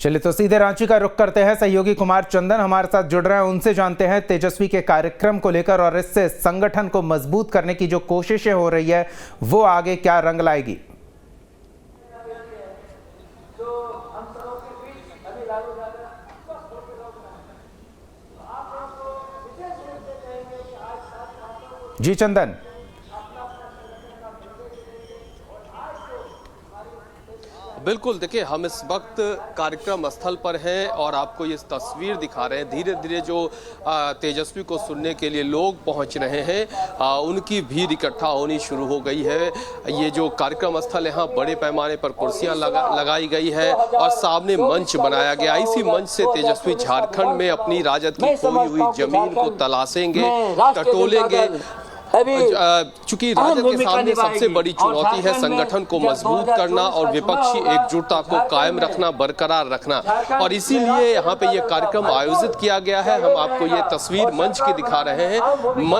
चलिए तो सीधे रांची का रुख करते हैं। सहयोगी कुमार चंदन हमारे साथ जुड़ रहे हैं, उनसे जानते हैं तेजस्वी के कार्यक्रम को लेकर और इससे संगठन को मजबूत करने की जो कोशिशें हो रही है वो आगे क्या रंग लाएगी। जी चंदन। बिल्कुल, देखिए हम इस वक्त कार्यक्रम स्थल पर हैं और आपको ये तस्वीर दिखा रहे हैं। धीरे धीरे जो तेजस्वी को सुनने के लिए लोग पहुंच रहे हैं, उनकी भीड़ इकट्ठा होनी शुरू हो गई है। ये जो कार्यक्रम स्थल यहाँ बड़े पैमाने पर कुर्सियां लगाई गई है और सामने मंच बनाया गया। इसी मंच से तेजस्वी झारखंड में अपनी राजद की खोई हुई जमीन को तलाशेंगे, टटोलेंगे। चूंकि राजद के सामने सबसे बड़ी चुनौती है संगठन को मजबूत करना और विपक्षी एकजुटता को कायम रखना, बरकरार रखना, और इसीलिए यहाँ पे ये कार्यक्रम आयोजित किया गया है। हम आपको ये तस्वीर मंच की दिखा रहे हैं।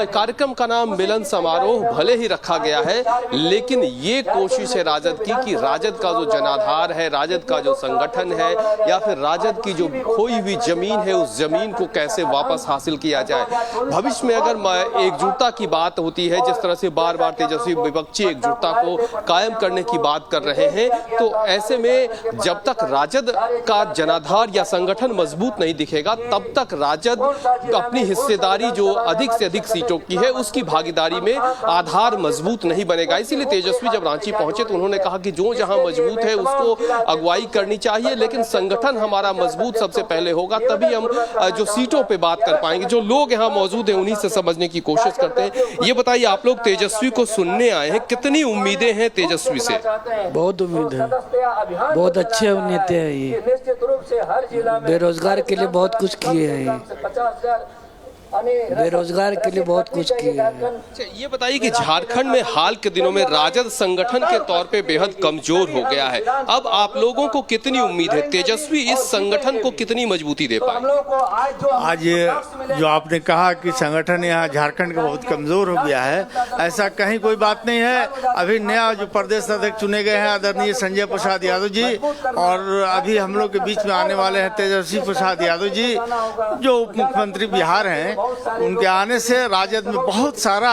कार्यक्रम का नाम मिलन समारोह भले ही रखा गया है, लेकिन ये कोशिश है राजद की कि राजद का जो जनाधार है, राजद का जो संगठन है, या फिर राजद की जो खोई हुई जमीन है, उस जमीन को कैसे वापस हासिल किया जाए। भविष्य में अगर एकजुटता की बात होती है, जिस तरह से बार बार तेजस्वी विपक्षी एकजुटता को कायम करने की बात कर रहे हैं, तो ऐसे में जब तक राजद का जनाधार या संगठन मजबूत नहीं दिखेगा, तब तक राजद अपनी हिस्सेदारी जो अधिक से अधिक सीटों की है उसकी भागीदारी में आधार मजबूत नहीं बनेगा। इसीलिए तेजस्वी जब रांची पहुंचे तो उन्होंने कहा कि जो जहां मजबूत है उसको अगुवाई करनी चाहिए, लेकिन संगठन हमारा मजबूत सबसे पहले होगा, तभी हम जो सीटों पे बात कर पाएंगे। जो लोग यहाँ मौजूद हैं उन्हीं से समझने की कोशिश करते हैं। ये बताइए, आप लोग तेजस्वी को सुनने आए हैं, कितनी उम्मीदें हैं तेजस्वी से? बहुत उम्मीद है, बहुत अच्छे नेता है ये। बेरोजगार के लिए बहुत कुछ किए हैं, बेरोजगार के लिए बहुत कुछ किया है। ये बताइए कि झारखंड में हाल के दिनों में राजद संगठन के तौर पे बेहद कमजोर हो गया है। अब आप लोगों को कितनी उम्मीद है, तेजस्वी इस संगठन को कितनी मजबूती दे पाएंगे? आज जो आपने कहा कि संगठन यहाँ झारखंड का बहुत कमजोर हो गया है, ऐसा कहीं कोई बात नहीं है। अभी नया जो प्रदेश अध्यक्ष चुने गए हैं आदरणीय संजय प्रसाद यादव जी, और अभी हम लोग के बीच में आने वाले हैं तेजस्वी प्रसाद यादव जी, जो उप मुख्यमंत्री बिहार हैं। उनके आने से राजद में बहुत सारा,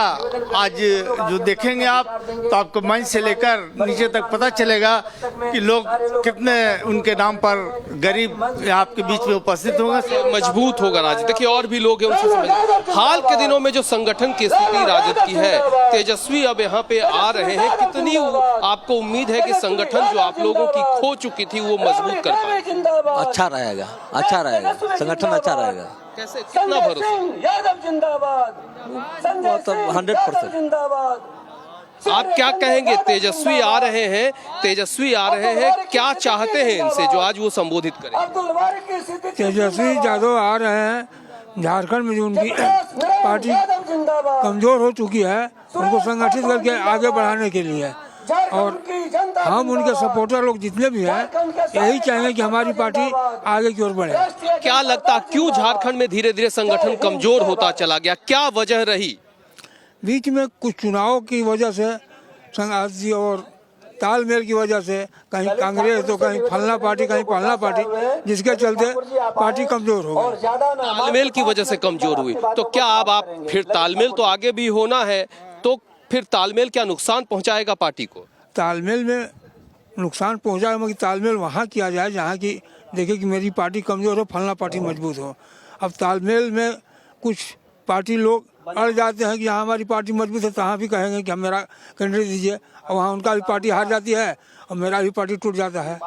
आज जो देखेंगे आप तो आपको मंच से लेकर नीचे तक पता चलेगा कि लोग कितने उनके नाम पर गरीब आपके बीच में उपस्थित होंगे। मजबूत होगा राजद। देखिए और भी लोग हैं, उनसे समझ। हाल के दिनों में जो संगठन की स्थिति राजद की है, तेजस्वी अब यहाँ पे आ रहे हैं, कितनी आपको उम्मीद है कि संगठन जो आप लोगों की खो चुकी थी वो मजबूत कर पाएगा? अच्छा रहेगा, अच्छा रहेगा, संगठन अच्छा रहेगा। कैसे, कितना भरोसा? 100%। आप क्या कहेंगे? तेजस्वी आ रहे हैं, तेजस्वी आ रहे हैं, क्या चाहते हैं इनसे जो आज वो संबोधित करें? तेजस्वी यादव आ रहे हैं। झारखंड में जो उनकी पार्टी कमजोर हो चुकी है, उनको संगठित करके आगे बढ़ाने के लिए, और हम उनके सपोर्टर लोग जितने भी हैं यही चाहेंगे कि हमारी पार्टी आगे की ओर बढ़े। क्या लगता, क्यों झारखंड में धीरे धीरे संगठन कमजोर होता चला गया? क्या वजह रही? बीच में कुछ चुनाव की वजह से, संघर्ष और तालमेल की वजह से, कहीं कांग्रेस तो कहीं फलना पार्टी, कहीं फलना पार्टी, जिसके चलते पार्टी कमजोर हो गई। तालमेल की वजह से कमजोर हुई। तो क्या अब आप फिर तालमेल तो आगे भी होना है, तो फिर तालमेल क्या नुकसान पहुंचाएगा पार्टी को? तालमेल में नुकसान पहुंचाएगा, मगर तालमेल वहाँ किया जाए जहाँ की देखे कि मेरी पार्टी कमजोर हो, फलना पार्टी मजबूत हो। अब तालमेल में कुछ पार्टी लोग अड़ जाते हैं कि यहाँ हमारी पार्टी मजबूत है, तो यहाँ भी कहेंगे कि हम मेरा कैंडिडेट दीजिए, और वहाँ उनका भी पार्टी हार जाती है और मेरा भी पार्टी टूट जाता है।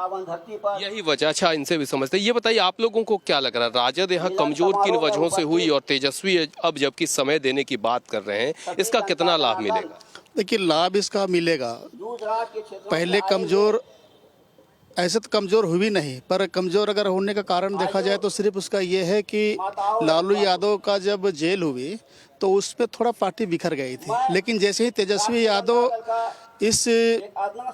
यही वजह। अच्छा, इनसे भी समझते हैं। ये बताइए, आप लोगों को क्या लग रहा है, राजद यहाँ कमजोर किन वजहों से हुई, और तेजस्वी अब जबकि समय देने की बात कर रहे हैं, इसका कितना लाभ मिलेगा? देखिए, लाभ इसका मिलेगा। पहले कमजोर, ऐसे तो कमजोर हुई नहीं, पर कमजोर अगर होने का कारण देखा जाए तो सिर्फ उसका ये है कि लालू यादव का जब जेल हुई तो उस पर थोड़ा पार्टी बिखर गई थी, लेकिन जैसे ही तेजस्वी यादव इस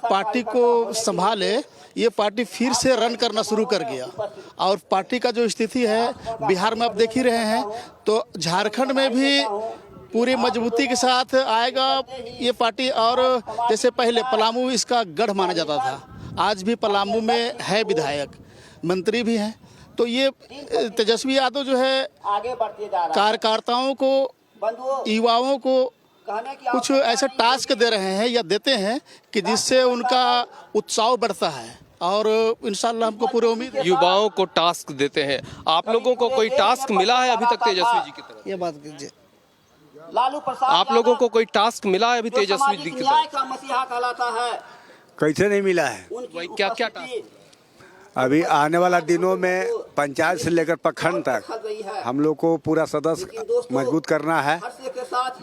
पार्टी को संभाले, ये पार्टी फिर से रन करना शुरू कर गया। और पार्टी का जो स्थिति है बिहार में आप देख ही रहे हैं, तो झारखंड में भी पूरी मजबूती के साथ आएगा ये पार्टी। और जैसे पहले पलामू इसका गढ़ माना जाता था, आज भी पलामू में है विधायक, मंत्री भी हैं। तो ये तेजस्वी यादव जो है कार्यकर्ताओं को, युवाओं को कुछ ऐसे टास्क दे रहे हैं या देते हैं कि जिससे उनका उत्साह बढ़ता है और इंशाल्लाह हमको पूरी उम्मीद है। युवाओं को टास्क देते हैं, आप लोगों को कोई टास्क मिला है अभी तक तेजस्वी जी की तरफ? ये बात कीजिए। आप लोगों को कोई टास्क मिला है अभी तेजस्वी जी की तरफ? मसीहा कहलाता है। कैसे नहीं मिला है? वही क्या क्या टास्क? अभी आने वाला दिनों में पंचायत से लेकर प्रखंड तक हम लोग को पूरा सदस्य मजबूत करना है।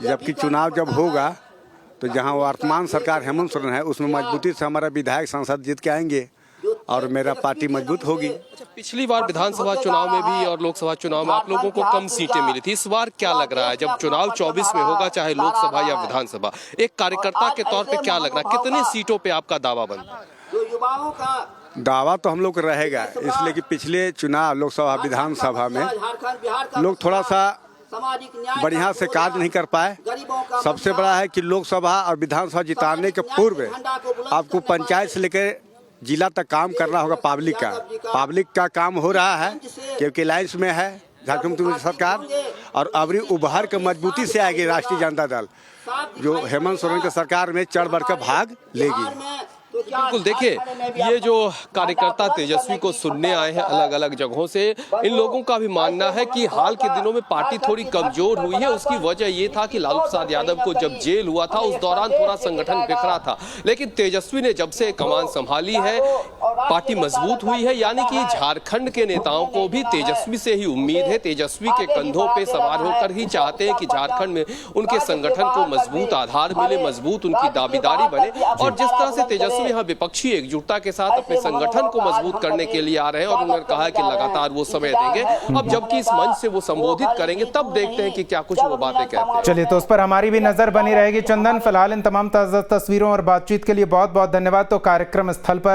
जबकि चुनाव जब होगा तो जहां वर्तमान सरकार हेमंत सोरेन है उसमें मजबूती से हमारा विधायक सांसद जीत के आएंगे और मेरा पार्टी मजबूत होगी। अच्छा, पिछली बार विधानसभा चुनाव में भी और लोकसभा चुनाव में आप लोगों को कम सीटें मिली थी, इस बार क्या लग रहा है जब चुनाव 24 में होगा, चाहे लोकसभा या विधानसभा, एक कार्यकर्ता के तौर पे क्या लग रहा है, कितनी सीटों पे आपका दावा बनता है? दावा तो हम लोग को रहेगा, इसलिए कि पिछले चुनाव लोकसभा विधानसभा में लोग थोड़ा सा बढ़िया से कार्य नहीं कर पाए। सबसे बड़ा है कि लोकसभा और विधानसभा जिताने के पूर्व आपको पंचायत से लेकर जिला तक काम करना होगा। पब्लिक का काम हो रहा है क्योंकि लाइन्स में है झारखंड मुक्ति सरकार, और अबरी उभर के मजबूती से आएगी राष्ट्रीय जनता दल, जो हेमंत सोरेन की सरकार में चढ़ बढ़ कर भाग लेगी। बिल्कुल, देखिए ये जो कार्यकर्ता तेजस्वी को सुनने आए हैं अलग अलग जगहों से, इन लोगों का भी मानना है कि हाल के दिनों में पार्टी थोड़ी कमजोर हुई है। उसकी वजह ये था कि लालू प्रसाद यादव को जब जेल हुआ था उस दौरान थोड़ा संगठन बिखरा था, लेकिन तेजस्वी ने जब से कमान संभाली है पार्टी मजबूत हुई है। यानी कि झारखंड के नेताओं को भी तेजस्वी से ही उम्मीद है, तेजस्वी के कंधों पे सवार होकर ही चाहते हैं कि झारखंड में उनके संगठन को मजबूत आधार मिले, मजबूत उनकी दावेदारी बने। और जिस तरह से तेजस्वी यहाँ विपक्षी एकजुटता के साथ अपने संगठन को मजबूत करने के लिए आ रहे हैं और उन्होंने कहा कि लगातार वो समय देंगे, अब जबकि इस मंच से वो संबोधित करेंगे तब देखते हैं कि क्या कुछ वो बातें कहते हैं। चलिए, तो उस पर हमारी भी नजर बनी रहेगी। चंदन, फिलहाल इन तमाम ताजा तस्वीरों और बातचीत के लिए बहुत बहुत धन्यवाद। तो कार्यक्रम स्थल पर